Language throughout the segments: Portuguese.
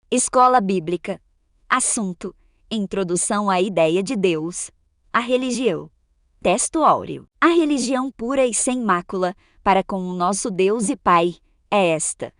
Escola Bíblica. Assunto: Introdução à ideia de Deus. A religião. Texto áureo. A religião pura e sem mácula, para com o nosso Deus e Pai, é esta: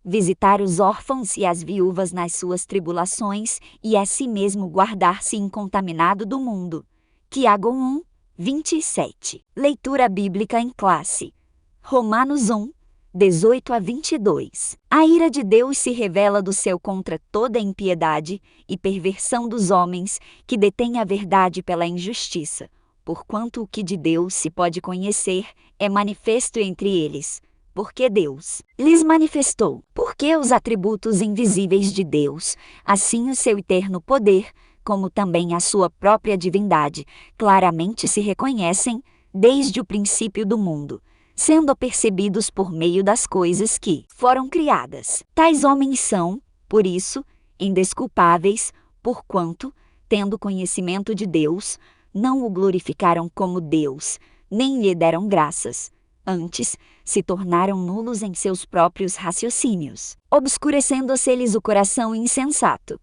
visitar os órfãos e as viúvas nas suas tribulações e a si mesmo guardar-se incontaminado do mundo. Tiago 1, 27. Leitura bíblica em classe. Romanos 1, 18 a 22. A ira de Deus se revela do céu contra toda impiedade e perversão dos homens que detêm a verdade pela injustiça, porquanto o que de Deus se pode conhecer é manifesto entre eles, porque Deus lhes manifestou. Porque os atributos invisíveis de Deus, assim o seu eterno poder, como também a sua própria divindade, claramente se reconhecem desde o princípio do mundo, sendo percebidos por meio das coisas que foram criadas. Tais homens são, por isso, indesculpáveis, porquanto, tendo conhecimento de Deus, não o glorificaram como Deus, nem lhe deram graças. Antes, se tornaram nulos em seus próprios raciocínios, obscurecendo-se-lhes o coração insensato.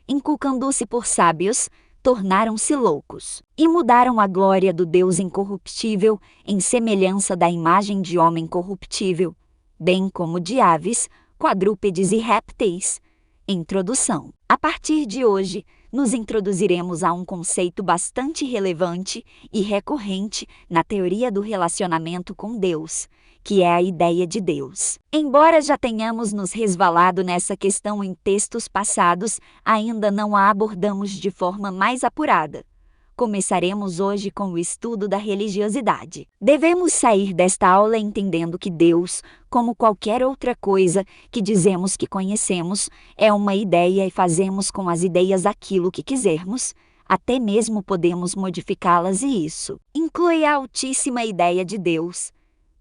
Inculcando-se por sábios, tornaram-se loucos, e mudaram a glória do Deus incorruptível em semelhança da imagem de homem corruptível, bem como de aves, quadrúpedes e répteis. Introdução. A partir de hoje, nos introduziremos a um conceito bastante relevante e recorrente na teoria do relacionamento com Deus, que é a ideia de Deus. Embora já tenhamos nos resvalado nessa questão em textos passados, ainda não a abordamos de forma mais apurada. Começaremos hoje com o estudo da religiosidade. Devemos sair desta aula entendendo que Deus, como qualquer outra coisa que dizemos que conhecemos, é uma ideia e fazemos com as ideias aquilo que quisermos, até mesmo podemos modificá-las e isso inclui a altíssima ideia de Deus.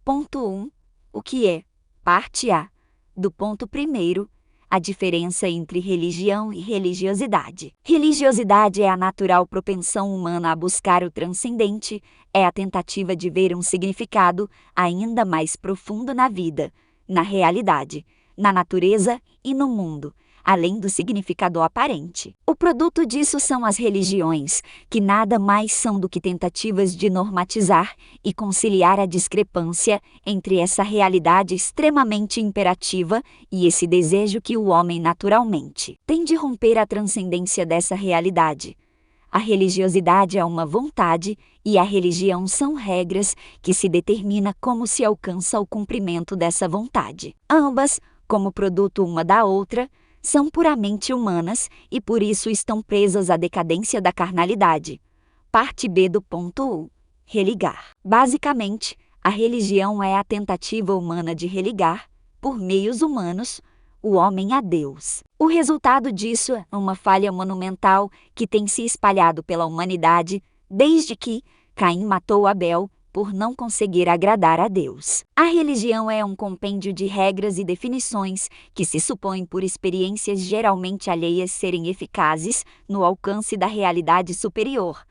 Ponto 1. O que é, parte A, do ponto 1, a diferença entre religião e religiosidade. Religiosidade é a natural propensão humana a buscar o transcendente, é a tentativa de ver um significado ainda mais profundo na vida, na realidade, na natureza e no mundo, além do significado aparente. O produto disso são as religiões, que nada mais são do que tentativas de normatizar e conciliar a discrepância entre essa realidade extremamente imperativa e esse desejo que o homem naturalmente tem de romper a transcendência dessa realidade. A religiosidade é uma vontade e a religião são regras que se determina como se alcança o cumprimento dessa vontade. Ambas, como produto uma da outra, são puramente humanas e por isso estão presas à decadência da carnalidade. Parte B do ponto 1. Religar. Basicamente, a religião é a tentativa humana de religar, por meios humanos, o homem a Deus. O resultado disso é uma falha monumental que tem se espalhado pela humanidade desde que Caim matou Abel, por não conseguir agradar a Deus. A religião é um compêndio de regras e definições que se supõem por experiências geralmente alheias serem eficazes no alcance da realidade superior.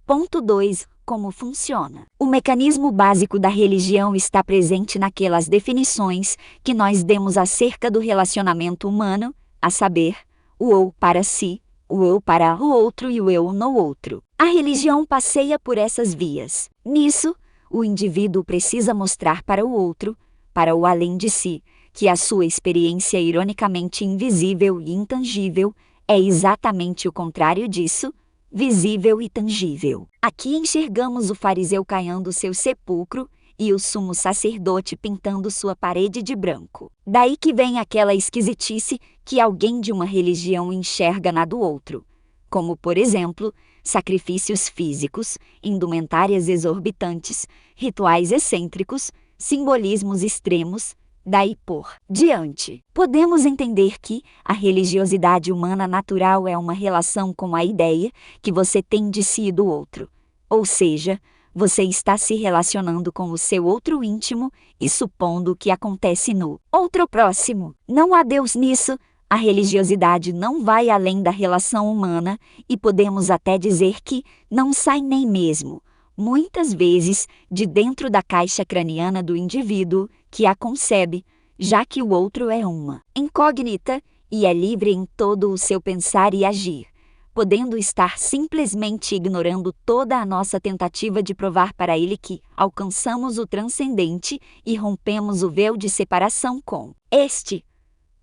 Ponto 2. Como funciona? O mecanismo básico da religião está presente naquelas definições que nós demos acerca do relacionamento humano, a saber, o eu para si, o eu para o outro e o eu no outro. A religião passeia por essas vias. Nisso, o indivíduo precisa mostrar para o outro, para o além de si, que a sua experiência ironicamente invisível e intangível é exatamente o contrário disso, visível e tangível. Aqui enxergamos o fariseu caiando seu sepulcro e o sumo sacerdote pintando sua parede de branco. Daí que vem aquela esquisitice que alguém de uma religião enxerga na do outro, como, por exemplo, sacrifícios físicos, indumentárias exorbitantes, rituais excêntricos, simbolismos extremos, daí por diante. Podemos entender que a religiosidade humana natural é uma relação com a ideia que você tem de si e do outro. Ou seja, você está se relacionando com o seu outro íntimo e supondo o que acontece no outro próximo. Não há Deus nisso. A religiosidade não vai além da relação humana e podemos até dizer que não sai nem mesmo, muitas vezes, de dentro da caixa craniana do indivíduo que a concebe, já que o outro é uma incógnita e é livre em todo o seu pensar e agir, podendo estar simplesmente ignorando toda a nossa tentativa de provar para ele que alcançamos o transcendente e rompemos o véu de separação com este.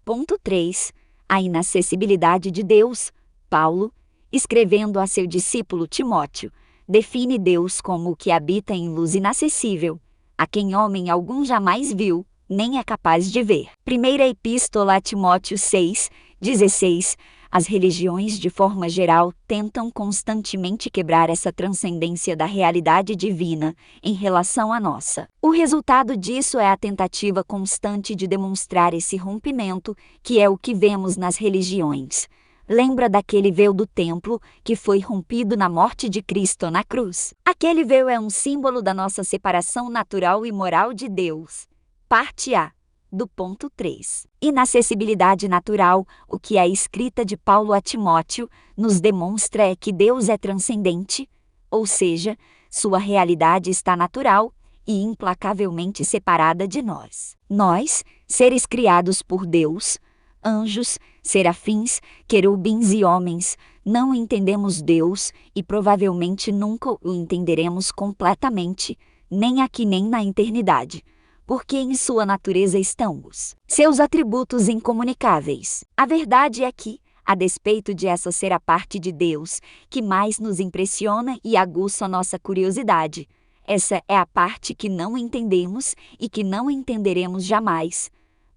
Ponto 3. A inacessibilidade de Deus. Paulo, escrevendo a seu discípulo Timóteo, define Deus como o que habita em luz inacessível, a quem homem algum jamais viu, nem é capaz de ver. Primeira Epístola a Timóteo 6:16. As religiões, de forma geral, tentam constantemente quebrar essa transcendência da realidade divina em relação à nossa. O resultado disso é a tentativa constante de demonstrar esse rompimento, que é o que vemos nas religiões. Lembra daquele véu do templo que foi rompido na morte de Cristo na cruz? Aquele véu é um símbolo da nossa separação natural e moral de Deus. Parte A. Do ponto 3. Inacessibilidade natural. O que a escrita de Paulo a Timóteo nos demonstra é que Deus é transcendente, ou seja, sua realidade está natural e implacavelmente separada de nós. Nós, seres criados por Deus, anjos, serafins, querubins e homens, não entendemos Deus e provavelmente nunca o entenderemos completamente, nem aqui nem na eternidade, porque em sua natureza estão seus atributos incomunicáveis. A verdade é que, a despeito de essa ser a parte de Deus que mais nos impressiona e aguça nossa curiosidade, essa é a parte que não entendemos e que não entenderemos jamais.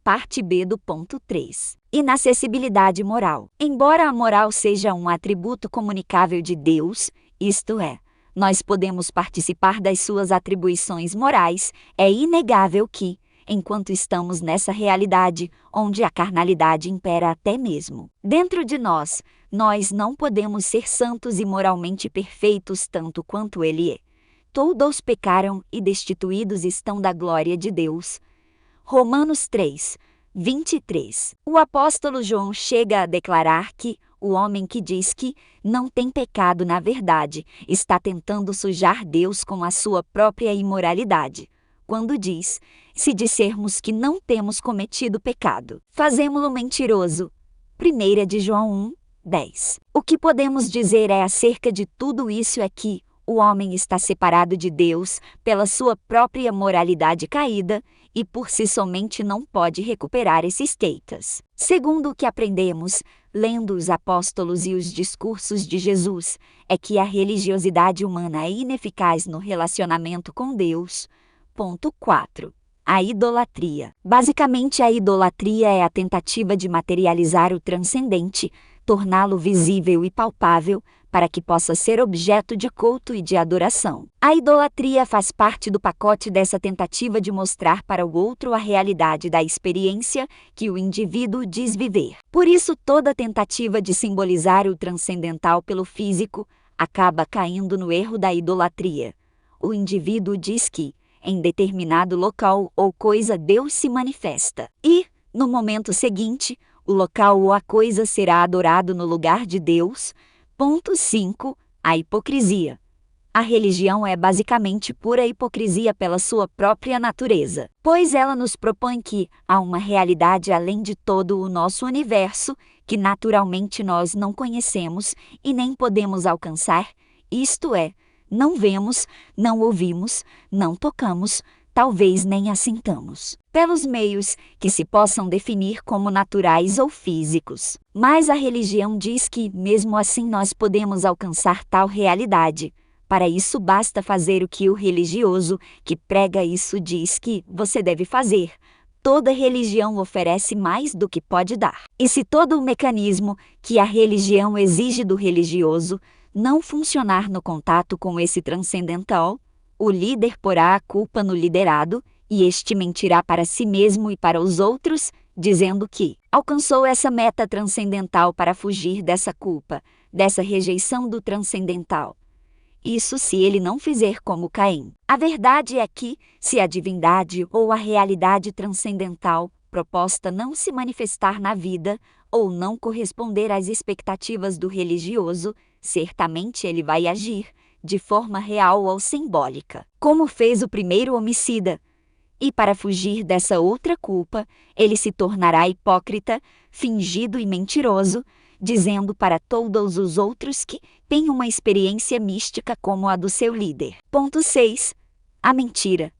Parte B do ponto 3. Inacessibilidade moral. Embora a moral seja um atributo comunicável de Deus, isto é, nós podemos participar das suas atribuições morais, é inegável que, enquanto estamos nessa realidade, onde a carnalidade impera até mesmo dentro de nós, nós não podemos ser santos e moralmente perfeitos tanto quanto Ele é. Todos pecaram e destituídos estão da glória de Deus. Romanos 3:23. O apóstolo João chega a declarar que o homem que diz que não tem pecado na verdade está tentando sujar Deus com a sua própria imoralidade. Quando diz, se dissermos que não temos cometido pecado, fazemo-lo mentiroso. 1 de João 1:10. O que podemos dizer acerca de tudo isso é que o homem está separado de Deus pela sua própria moralidade caída e por si somente não pode recuperar esses status. Segundo o que aprendemos, lendo os apóstolos e os discursos de Jesus, é que a religiosidade humana é ineficaz no relacionamento com Deus. Ponto 4. A idolatria. Basicamente, a idolatria é a tentativa de materializar o transcendente, torná-lo visível e palpável, para que possa ser objeto de culto e de adoração. A idolatria faz parte do pacote dessa tentativa de mostrar para o outro a realidade da experiência que o indivíduo diz viver. Por isso, toda tentativa de simbolizar o transcendental pelo físico acaba caindo no erro da idolatria. O indivíduo diz que, em determinado local ou coisa, Deus se manifesta. E, no momento seguinte, o local ou a coisa será adorado no lugar de Deus. Ponto 5. A hipocrisia. A religião é basicamente pura hipocrisia pela sua própria natureza, pois ela nos propõe que há uma realidade além de todo o nosso universo, que naturalmente nós não conhecemos e nem podemos alcançar, isto é, não vemos, não ouvimos, não tocamos, talvez nem assintamos, pelos meios que se possam definir como naturais ou físicos. Mas a religião diz que, mesmo assim, nós podemos alcançar tal realidade. Para isso basta fazer o que o religioso que prega isso diz que você deve fazer. Toda religião oferece mais do que pode dar. E se todo o mecanismo que a religião exige do religioso não funcionar no contato com esse transcendental, o líder porá a culpa no liderado, e este mentirá para si mesmo e para os outros, dizendo que alcançou essa meta transcendental para fugir dessa culpa, dessa rejeição do transcendental. Isso se ele não fizer como Caim. A verdade é que, se a divindade ou a realidade transcendental proposta não se manifestar na vida, ou não corresponder às expectativas do religioso, certamente ele vai agir de forma real ou simbólica, como fez o primeiro homicida, E para fugir dessa outra culpa, ele se tornará hipócrita, fingido e mentiroso, dizendo para todos os outros que têm uma experiência mística como a do seu líder. Ponto 6. A mentira.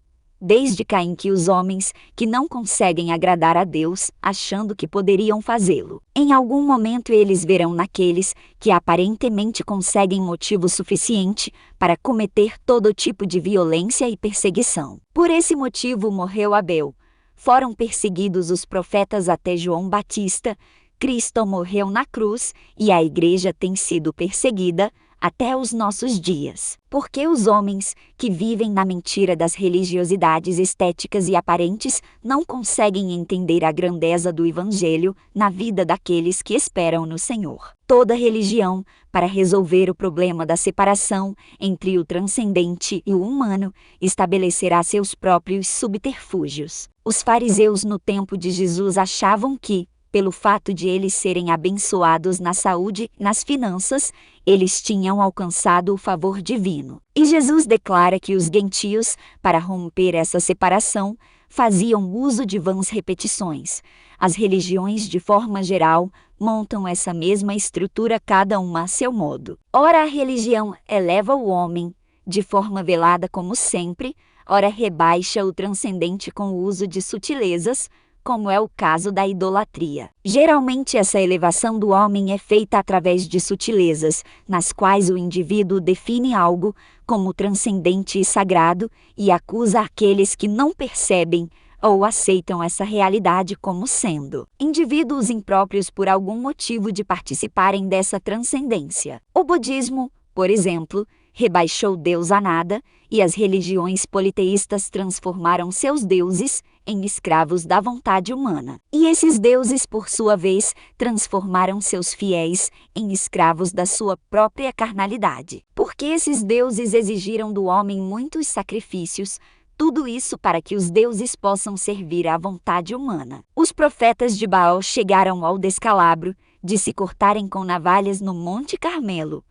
Desde Caim que os homens que não conseguem agradar a Deus, achando que poderiam fazê-lo. Em algum momento eles verão naqueles que aparentemente conseguem motivo suficiente para cometer todo tipo de violência e perseguição. Por esse motivo morreu Abel. Foram perseguidos os profetas até João Batista. Cristo morreu na cruz e a igreja tem sido perseguida até os nossos dias. Porque os homens que vivem na mentira das religiosidades estéticas e aparentes não conseguem entender a grandeza do Evangelho na vida daqueles que esperam no Senhor. Toda religião, para resolver o problema da separação entre o transcendente e o humano, estabelecerá seus próprios subterfúgios. Os fariseus no tempo de Jesus achavam que, pelo fato de eles serem abençoados na saúde e nas finanças, eles tinham alcançado o favor divino. E Jesus declara que os gentios, para romper essa separação, faziam uso de vãs repetições. As religiões, de forma geral, montam essa mesma estrutura, cada uma a seu modo. Ora a religião eleva o homem, de forma velada como sempre, ora rebaixa o transcendente com o uso de sutilezas, como é o caso da idolatria. Geralmente essa elevação do homem é feita através de sutilezas, nas quais o indivíduo define algo como transcendente e sagrado e acusa aqueles que não percebem ou aceitam essa realidade como sendo indivíduos impróprios por algum motivo de participarem dessa transcendência. O budismo, por exemplo, rebaixou Deus a nada, e as religiões politeístas transformaram seus deuses em escravos da vontade humana. E esses deuses, por sua vez, transformaram seus fiéis em escravos da sua própria carnalidade. Porque esses deuses exigiram do homem muitos sacrifícios, tudo isso para que os deuses possam servir à vontade humana. Os profetas de Baal chegaram ao descalabro de se cortarem com navalhas no Monte Carmelo.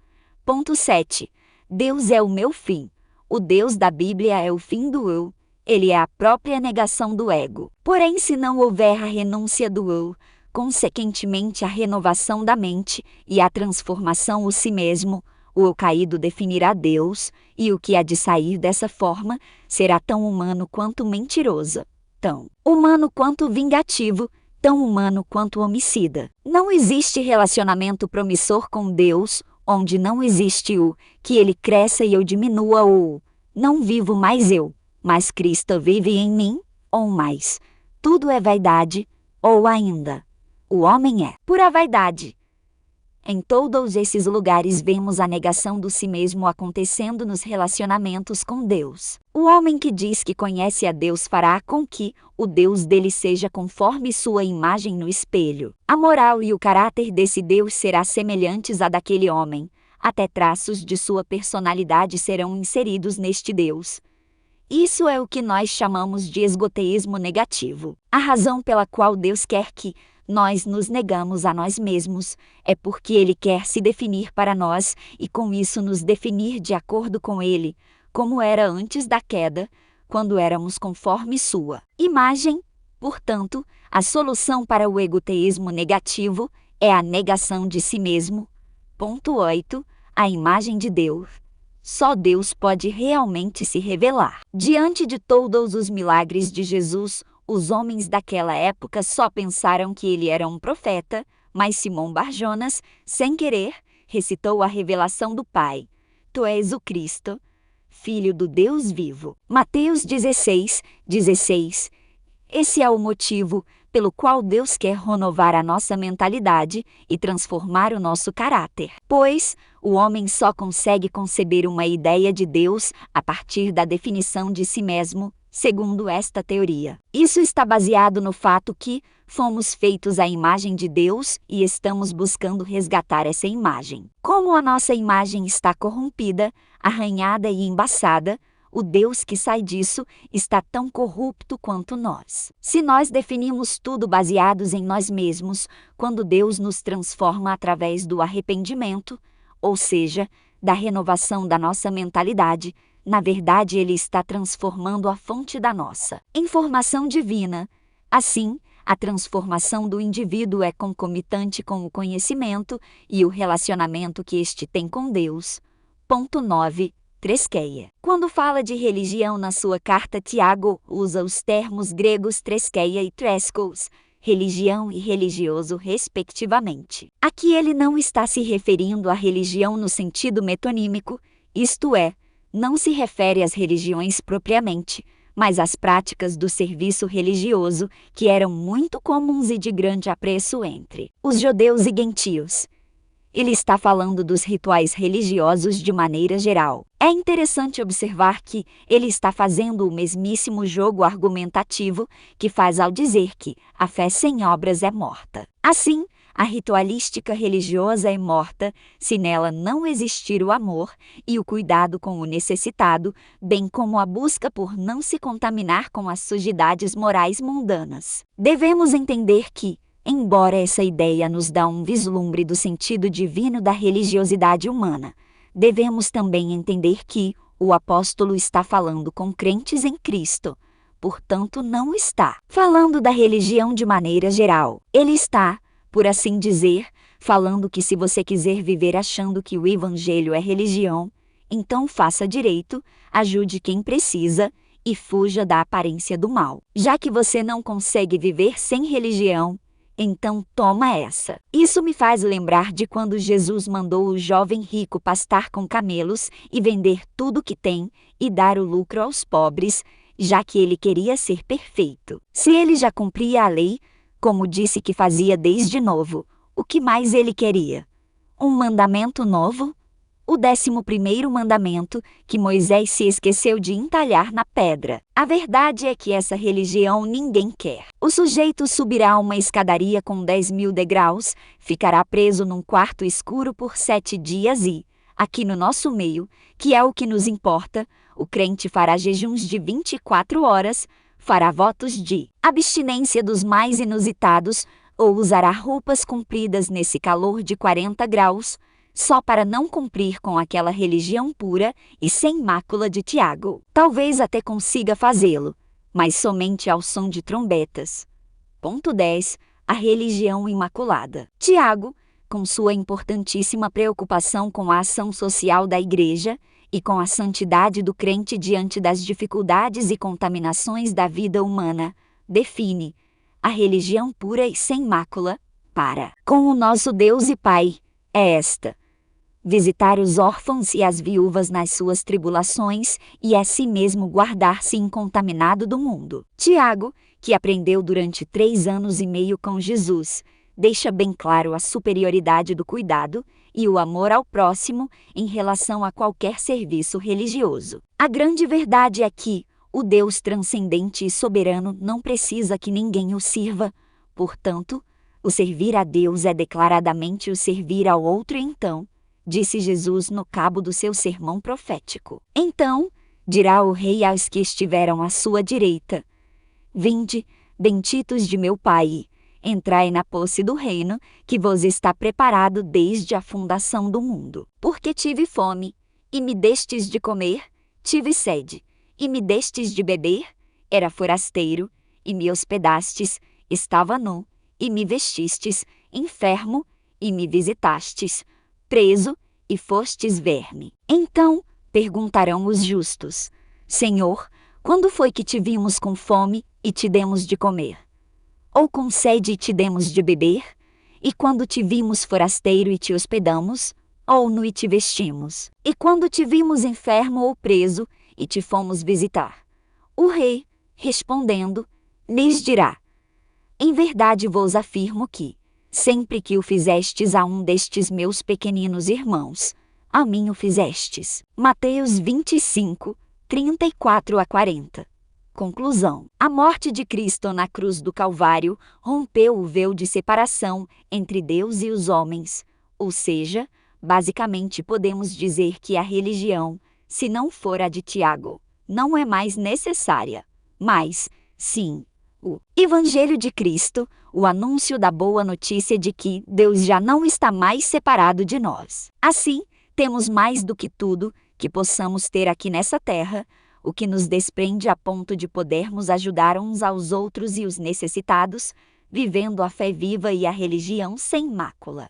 Ponto 7. Deus é o meu fim. O Deus da Bíblia é o fim do eu. Ele é a própria negação do ego. Porém, se não houver a renúncia do eu, consequentemente a renovação da mente e a transformação o si mesmo, o eu caído definirá Deus, e o que há de sair dessa forma será tão humano quanto mentiroso, tão humano quanto vingativo, tão humano quanto homicida. Não existe relacionamento promissor com Deus, onde não existe o que ele cresça e eu diminua, ou não vivo mais eu, mas Cristo vive em mim, ou mais, tudo é vaidade, ou ainda, o homem é pura vaidade. Em todos esses lugares vemos a negação do si mesmo acontecendo nos relacionamentos com Deus. O homem que diz que conhece a Deus fará com que o Deus dele seja conforme sua imagem no espelho. A moral e o caráter desse Deus será semelhantes à daquele homem. Até traços de sua personalidade serão inseridos neste Deus. Isso é o que nós chamamos de esgoteísmo negativo. A razão pela qual Deus quer que nós nos negamos a nós mesmos é porque Ele quer se definir para nós e com isso nos definir de acordo com Ele, como era antes da queda, quando éramos conforme sua imagem. Portanto, a solução para o egoteísmo negativo é a negação de si mesmo. Ponto 8. A imagem de Deus. Só Deus pode realmente se revelar. Diante de todos os milagres de Jesus, os homens daquela época só pensaram que ele era um profeta, mas Simão Bar-Jonas, sem querer, recitou a revelação do Pai. Tu és o Cristo, Filho do Deus vivo. Mateus 16:16. Esse é o motivo pelo qual Deus quer renovar a nossa mentalidade e transformar o nosso caráter. Pois o homem só consegue conceber uma ideia de Deus a partir da definição de si mesmo, segundo esta teoria. Isso está baseado no fato que fomos feitos à imagem de Deus e estamos buscando resgatar essa imagem. Como a nossa imagem está corrompida, arranhada e embaçada, o Deus que sai disso está tão corrupto quanto nós. Se nós definimos tudo baseados em nós mesmos, quando Deus nos transforma através do arrependimento, ou seja, da renovação da nossa mentalidade, Na verdade, ele está transformando a fonte da nossa informação divina. Assim, a transformação do indivíduo é concomitante com o conhecimento e o relacionamento que este tem com Deus. Ponto 9. Treskeia. Quando fala de religião na sua carta, Tiago usa os termos gregos treskeia e treskos, religião e religioso, respectivamente. Aqui ele não está se referindo à religião no sentido metonímico, isto é, não se refere às religiões propriamente, mas às práticas do serviço religioso, que eram muito comuns e de grande apreço entre os judeus e gentios. Ele está falando dos rituais religiosos de maneira geral. É interessante observar que ele está fazendo o mesmíssimo jogo argumentativo que faz ao dizer que a fé sem obras é morta. Assim, a ritualística religiosa é morta se nela não existir o amor e o cuidado com o necessitado, bem como a busca por não se contaminar com as sujidades morais mundanas. Devemos entender que, embora essa ideia nos dá um vislumbre do sentido divino da religiosidade humana, devemos também entender que o apóstolo está falando com crentes em Cristo, portanto não está falando da religião de maneira geral. Ele está, por assim dizer, falando que se você quiser viver achando que o evangelho é religião, então faça direito, ajude quem precisa e fuja da aparência do mal. Já que você não consegue viver sem religião, então toma essa. Isso me faz lembrar de quando Jesus mandou o jovem rico pastar com camelos e vender tudo que tem e dar o lucro aos pobres, já que ele queria ser perfeito. Se ele já cumpria a lei, como disse que fazia desde novo, o que mais ele queria? Um mandamento novo? O 11º mandamento, que Moisés se esqueceu de entalhar na pedra. A verdade é que essa religião ninguém quer. O sujeito subirá uma escadaria com 10.000 degraus, ficará preso num quarto escuro por 7 dias e, aqui no nosso meio, que é o que nos importa, o crente fará jejuns de 24 horas, fará votos de abstinência dos mais inusitados ou usará roupas compridas nesse calor de 40 graus, só para não cumprir com aquela religião pura e sem mácula de Tiago. Talvez até consiga fazê-lo, mas somente ao som de trombetas. Ponto 10. A religião imaculada. Tiago, com sua importantíssima preocupação com a ação social da Igreja e com a santidade do crente diante das dificuldades e contaminações da vida humana, define a religião pura e sem mácula para com o nosso Deus e Pai é esta: visitar os órfãos e as viúvas nas suas tribulações e a si mesmo guardar-se incontaminado do mundo. Tiago, que aprendeu durante 3 anos e meio com Jesus, deixa bem claro a superioridade do cuidado e o amor ao próximo em relação a qualquer serviço religioso. A grande verdade é que o Deus transcendente e soberano não precisa que ninguém o sirva, portanto, o servir a Deus é declaradamente o servir ao outro. Então, disse Jesus no cabo do seu sermão profético. Então, dirá o rei aos que estiveram à sua direita: vinde, benditos de meu Pai, entrai na posse do reino que vos está preparado desde a fundação do mundo. Porque tive fome, e me destes de comer, tive sede, e me destes de beber, era forasteiro, e me hospedastes, estava nu, e me vestistes, enfermo, e me visitastes, preso, e fostes ver-me. Então perguntarão os justos: Senhor, quando foi que te vimos com fome e te demos de comer? Ou com sede e te demos de beber? E quando te vimos forasteiro e te hospedamos? Ou nu e te vestimos? E quando te vimos enfermo ou preso e te fomos visitar? O rei, respondendo, lhes dirá: em verdade vos afirmo que, sempre que o fizestes a um destes meus pequeninos irmãos, a mim o fizestes. Mateus 25, 34 a 40. Conclusão: a morte de Cristo na cruz do Calvário rompeu o véu de separação entre Deus e os homens, ou seja, basicamente podemos dizer que a religião, se não for a de Tiago, não é mais necessária. Mas, sim, o Evangelho de Cristo, o anúncio da boa notícia de que Deus já não está mais separado de nós. Assim, temos mais do que tudo que possamos ter aqui nessa terra o que nos desprende a ponto de podermos ajudar uns aos outros e os necessitados, vivendo a fé viva e a religião sem mácula.